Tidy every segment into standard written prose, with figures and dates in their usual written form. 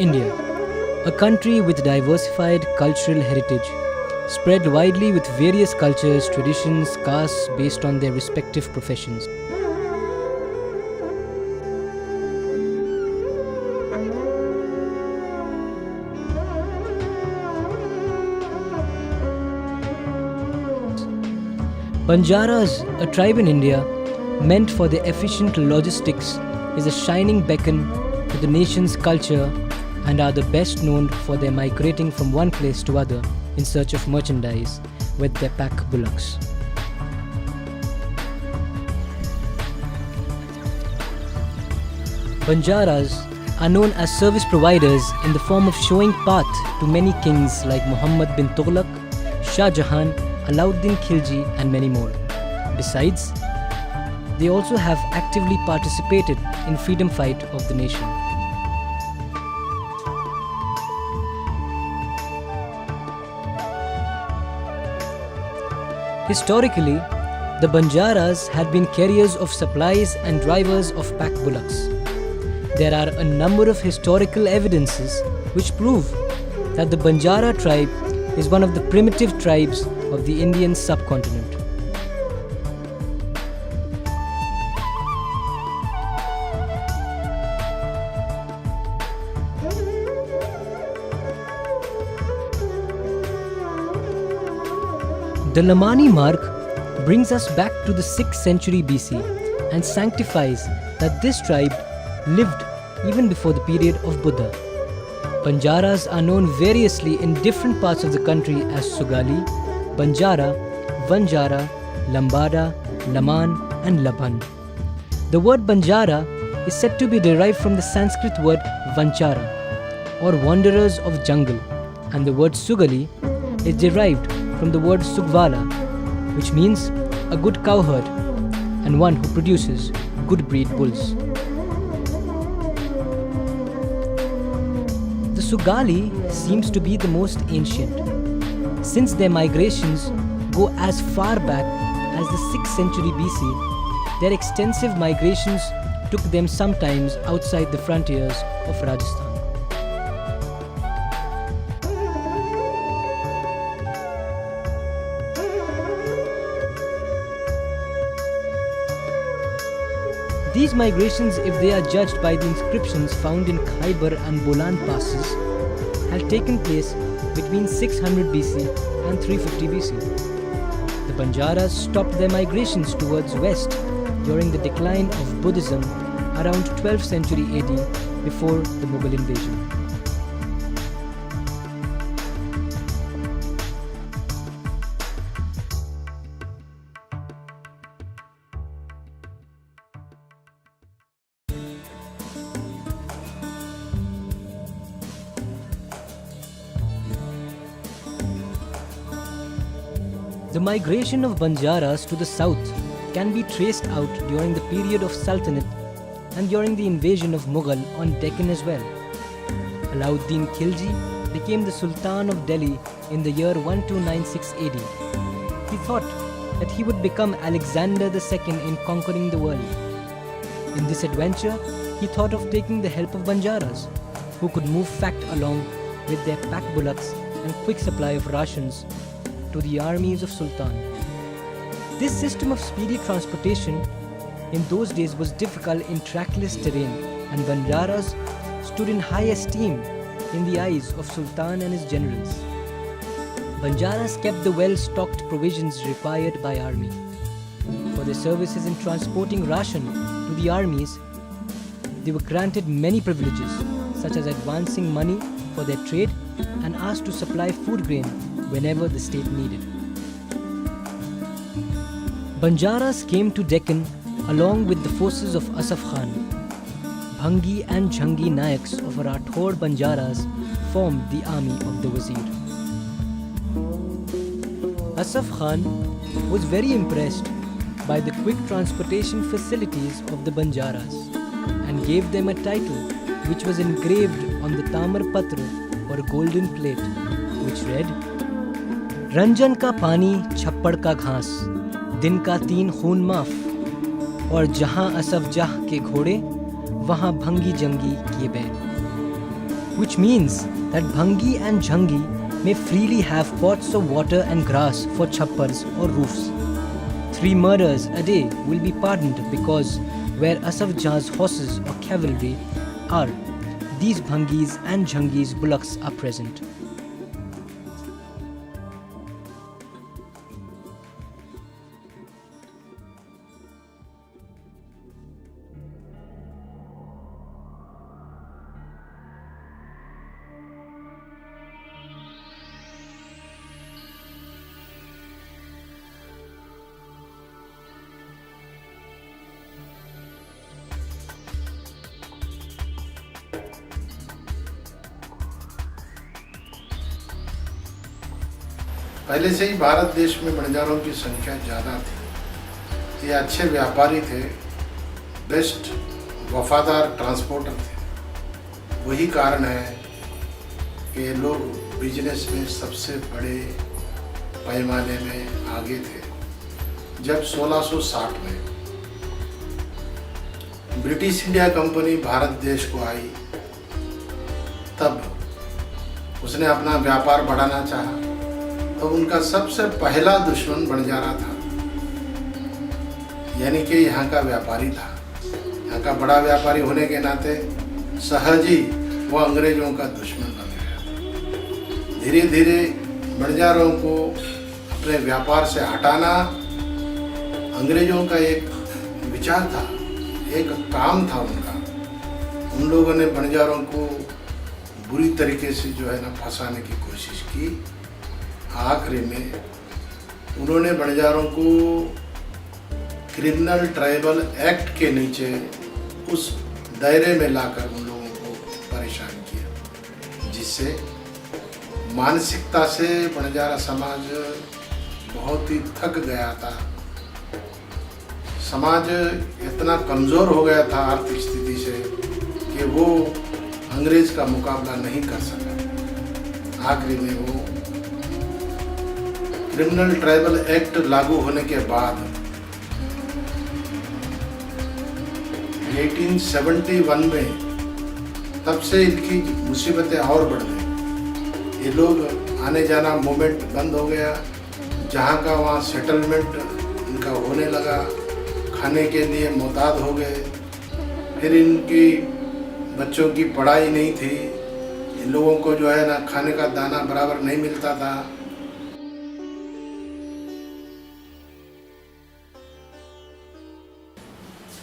India, a country with diversified cultural heritage, spread widely with various cultures, traditions, castes based on their respective professions. Banjaras, a tribe in India, meant for their efficient logistics, is a shining beacon to the nation's culture and are the best known for their migrating from one place to other in search of merchandise with their pack bullocks. Banjaras are known as service providers in the form of showing path to many kings like Muhammad bin Tughlaq, Shah Jahan, Alauddin Khilji and many more. Besides, they also have actively participated in freedom fight of the nation. Historically, the Banjaras had been carriers of supplies and drivers of pack bullocks. There are a number of historical evidences which prove that the Banjara tribe is one of the primitive tribes of the Indian subcontinent. The Lamani mark brings us back to the 6th century BC and sanctifies that this tribe lived even before the period of Buddha. Banjaras are known variously in different parts of the country as Sugali, Banjara, Vanjara, Lambada, Laman and Labhan. The word Banjara is said to be derived from the Sanskrit word Vanchara or wanderers of jungle, and the word Sugali is derived from the word Sugwala, which means a good cowherd and one who produces good breed bulls. The Sugali seems to be the most ancient, since their migrations go as far back as the 6th century BC. Their extensive migrations took them sometimes outside the frontiers of Rajasthan. These migrations, if they are judged by the inscriptions found in Khyber and Bolan passes, had taken place between 600 BC and 350 BC. The Banjaras stopped their migrations towards west during the decline of Buddhism around 12th century AD before the Mughal invasion. The migration of Banjaras to the south can be traced out during the period of Sultanate and during the invasion of Mughal on Deccan as well. Alauddin Khilji became the Sultan of Delhi in the year 1296 AD. He thought that he would become Alexander II in conquering the world. In this adventure, he thought of taking the help of Banjaras, who could move fact along with their pack bullocks and quick supply of rations to the armies of Sultan. This system of speedy transportation in those days was difficult in trackless terrain, and Banjaras stood in high esteem in the eyes of Sultan and his generals. Banjaras kept the well-stocked provisions required by army. For their services in transporting ration to the armies, they were granted many privileges, such as advancing money for their trade and asked to supply food grain whenever the state needed. Banjaras came to Deccan along with the forces of Asaf Khan. Bhangi and Jhangi Nayaks of Rathod Banjaras formed the army of the Wazir. Asaf Khan was very impressed by the quick transportation facilities of the Banjaras and gave them a title which was engraved on the Tamar Patra or golden plate, which read, Ranjan का पानी छप्पड़ का घास, दिन का 3 खून माफ, और जहां असफ जाह के घोड़े, वहां भंगी जंगी किए बैल. which means that Bhangi and Jhangi may freely have pots of water and grass for chappars or roofs. 3 murders a day will be pardoned because where Asaf Jah's horses or cavalry are, these Bhangis and Jhangis bullocks are present. पहले से ही भारत देश में बंजारों की संख्या ज़्यादा थी। ये अच्छे व्यापारी थे, बेस्ट वफादार ट्रांसपोर्टर थे। वही कारण है कि ये लोग बिजनेस में सबसे बड़े पैमाने में आगे थे। जब 1660 में ब्रिटिश इंडिया कंपनी भारत देश को आई, तब उसने अपना व्यापार बढ़ाना चाहा, तो उनका सबसे पहला दुश्मन बंजारा था, यानी कि यहाँ का व्यापारी था। यहाँ का बड़ा व्यापारी होने के नाते सहज ही वो अंग्रेजों का दुश्मन बन गया था। धीरे धीरे बंजारों को अपने व्यापार से हटाना अंग्रेजों का एक विचार था, एक काम था उनका। उन लोगों ने बंजारों को बुरी तरीके से जो है ना फंसाने की कोशिश की। आखिरी में उन्होंने बंजारों को क्रिमिनल ट्राइबल एक्ट के नीचे उस दायरे में लाकर उन लोगों को परेशान किया, जिससे मानसिकता से बंजारा समाज बहुत ही थक गया था। समाज इतना कमज़ोर हो गया था आर्थिक स्थिति से कि वो अंग्रेज़ का मुकाबला नहीं कर सका। आखिरी में वो क्रिमिनल ट्राइबल एक्ट लागू होने के बाद 1871 में तब से इनकी मुसीबतें और बढ़ गई। ये लोग आने जाना मूवमेंट बंद हो गया, जहाँ का वहाँ सेटलमेंट इनका होने लगा, खाने के लिए मोहताज हो गए। फिर इनकी बच्चों की पढ़ाई नहीं थी, इन लोगों को जो है ना खाने का दाना बराबर नहीं मिलता था।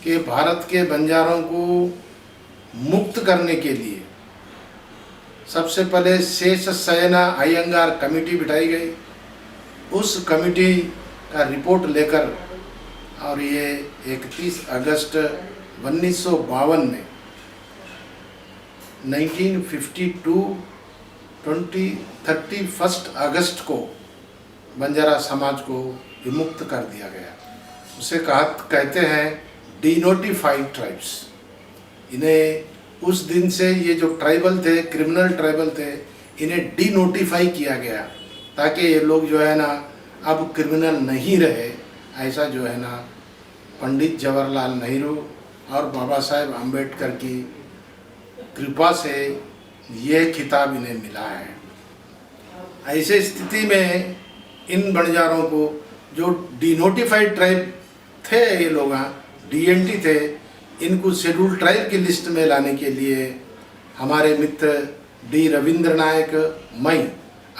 कि भारत के बंजारों को मुक्त करने के लिए सबसे पहले शेष शयना अयंगार कमेटी बिठाई गई। उस कमेटी का रिपोर्ट लेकर और ये 31 अगस्त 1952 में 31 अगस्त को बंजारा समाज को विमुक्त कर दिया गया। उसे कहते हैं डिनोटिफाइड ट्राइब्स। इन्हें उस दिन से ये जो ट्राइबल थे, क्रिमिनल ट्राइबल थे, इन्हें डिनोटिफाई किया गया ताकि ये लोग जो है ना अब क्रिमिनल नहीं रहे। ऐसा जो है ना पंडित जवाहरलाल नेहरू और बाबा साहेब अम्बेडकर की कृपा से ये खिताब इन्हें मिला है। ऐसे स्थिति में इन बंजारों को जो डिनोटिफाइड ट्राइब थे, ये लोग डीएनटी थे, इनको शेड्यूल ट्राइब की लिस्ट में लाने के लिए हमारे मित्र डी रविंद्र नायक, मैं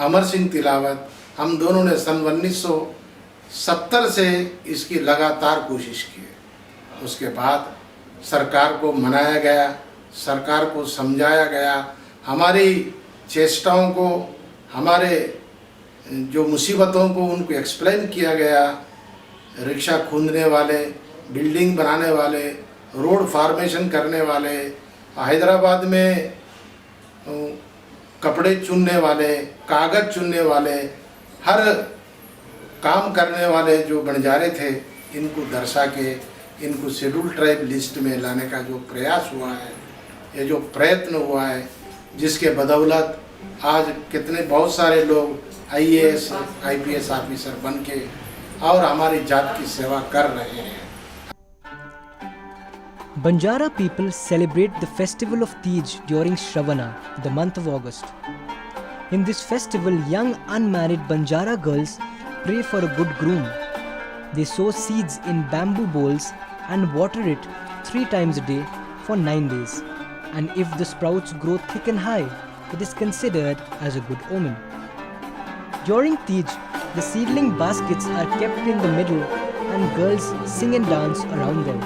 अमर सिंह तिलावत, हम दोनों ने सन 1970 से इसकी लगातार कोशिश की। उसके बाद सरकार को मनाया गया, सरकार को समझाया गया, हमारी चेष्टाओं को, हमारे जो मुसीबतों को उनको एक्सप्लेन किया गया। रिक्शा खोदने वाले, बिल्डिंग बनाने वाले, रोड फार्मेशन करने वाले, हैदराबाद में कपड़े चुनने वाले, कागज़ चुनने वाले, हर काम करने वाले जो बंजारे थे, इनको दर्शा के इनको शेड्यूल ट्राइब लिस्ट में लाने का जो प्रयास हुआ है, ये जो प्रयत्न हुआ है, जिसके बदौलत आज कितने बहुत सारे लोग आईएएस, आईपीएस ऑफिसर बन के और हमारी जात की सेवा कर रहे हैं। Banjara people celebrate the festival of Tej during Shravana, the month of August. In this festival, young unmarried Banjara girls pray for a good groom. They sow seeds in bamboo bowls and water it 3 times a day for 9 days. And if the sprouts grow thick and high, it is considered as a good omen. During Tej, the seedling baskets are kept in the middle and girls sing and dance around them.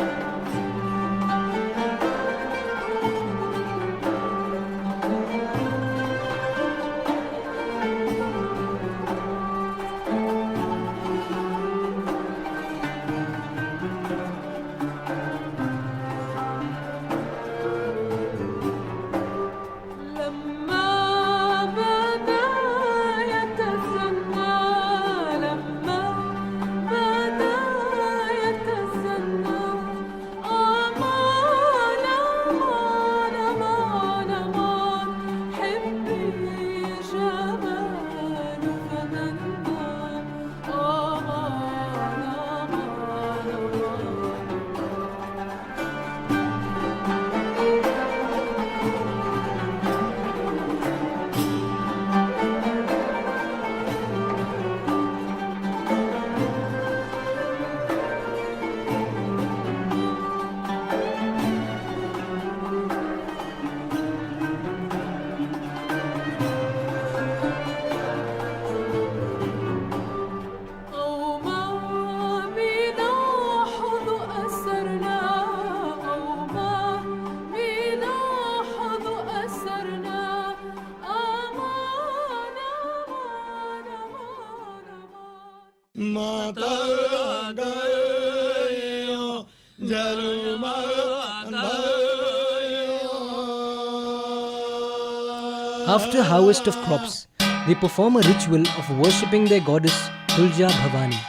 After harvest of crops, they perform a ritual of worshipping their goddess Tulja Bhavani.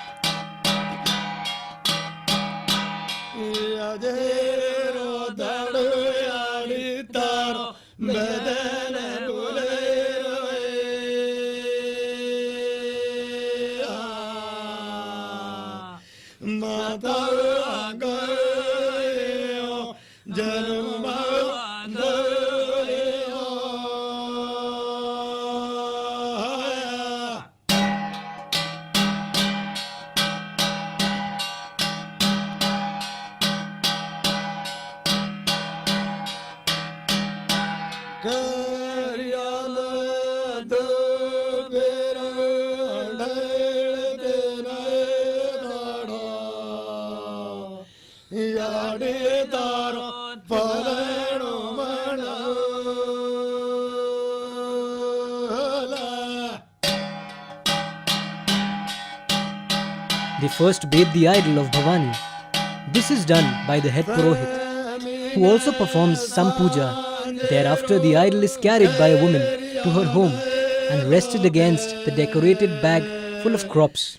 They first bathe the idol of Bhavani. This is done by the head Purohit, who also performs some puja. Thereafter, the idol is carried by a woman to her home and rested against the decorated bag full of crops.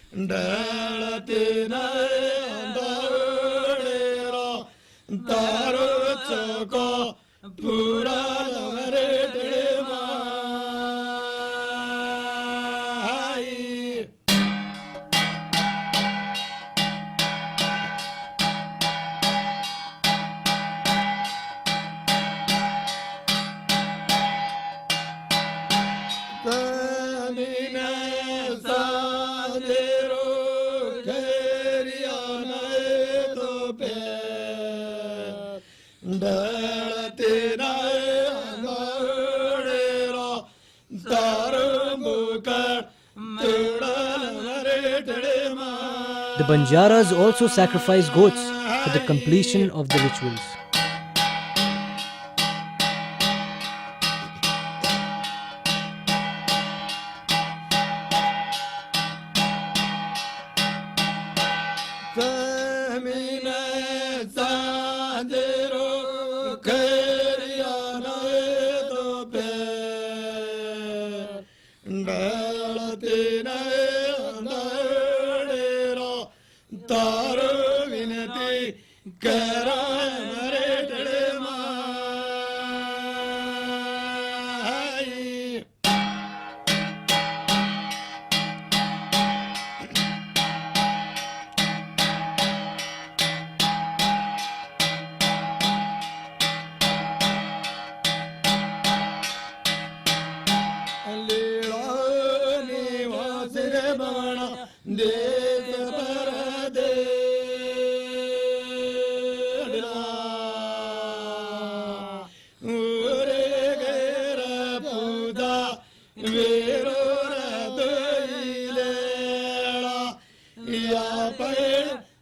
The Banjaras also sacrifice goats for the completion of the rituals.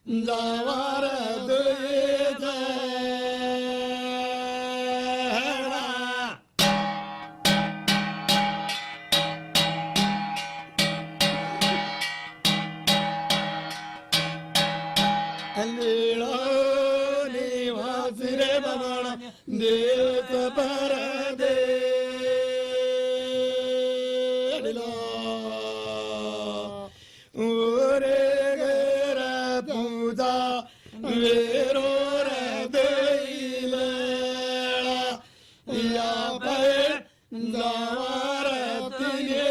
जावार दुई जैड़ा लीलो निवास रे बना देव पर दे ओरे गेरा पूजा वेरो रे देला या पर जावार तिने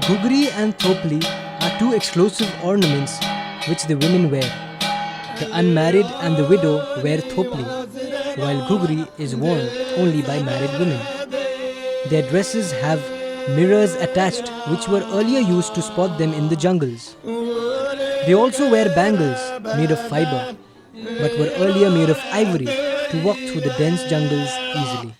Ghugri and thopli are two exclusive ornaments which the women wear. The unmarried and the widow wear thopli, while ghugri is worn only by married women. Their dresses have mirrors attached which were earlier used to spot them in the jungles. They also wear bangles made of fiber, but were earlier made of ivory to walk through the dense jungles easily.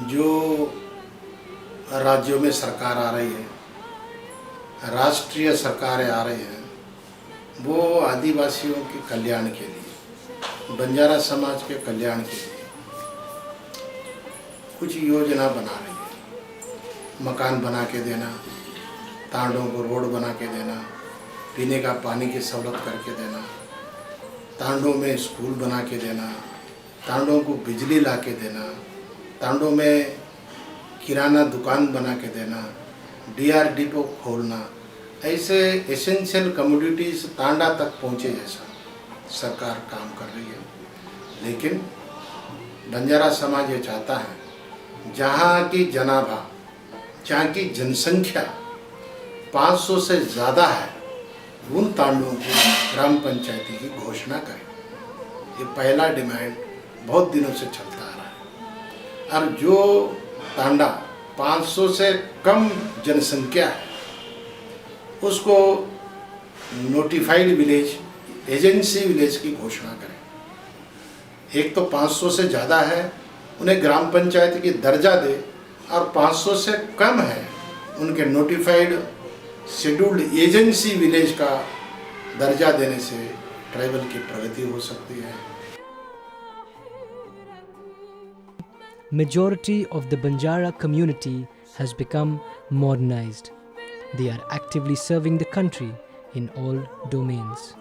जो राज्यों में सरकार आ रही है, राष्ट्रीय सरकारें आ रही हैं, वो आदिवासियों के कल्याण के लिए, बंजारा समाज के कल्याण के लिए कुछ योजना बना रही है। मकान बना के देना, तांडों को रोड बना के देना, पीने का पानी की सहूलत करके देना, तांडों में स्कूल बना के देना, तांडों को बिजली ला के देना, तांडों में किराना दुकान बना के देना, डीआर डिपो खोलना, ऐसे एसेंशियल कमोडिटीज़ तांडा तक पहुँचे जैसा सरकार काम कर रही है। लेकिन बंजारा समाज ये चाहता है जहाँ की जनाभा, जहाँ की जनसंख्या 500 से ज़्यादा है, उन तांडों को ग्राम पंचायती की घोषणा करें। ये पहला डिमांड बहुत दिनों से चलता आ रहा है। और जो तांडा 500 से कम जनसंख्या है, उसको नोटिफाइड विलेज, एजेंसी विलेज की घोषणा करें। एक तो 500 से ज़्यादा है, उन्हें ग्राम पंचायत की दर्जा दे, और 500 से कम है, उनके नोटिफाइड शेड्यूल्ड एजेंसी विलेज का दर्जा देने से ट्राइबल की प्रगति हो सकती है। Majority of the Banjara community has become modernized. They are actively serving the country in all domains.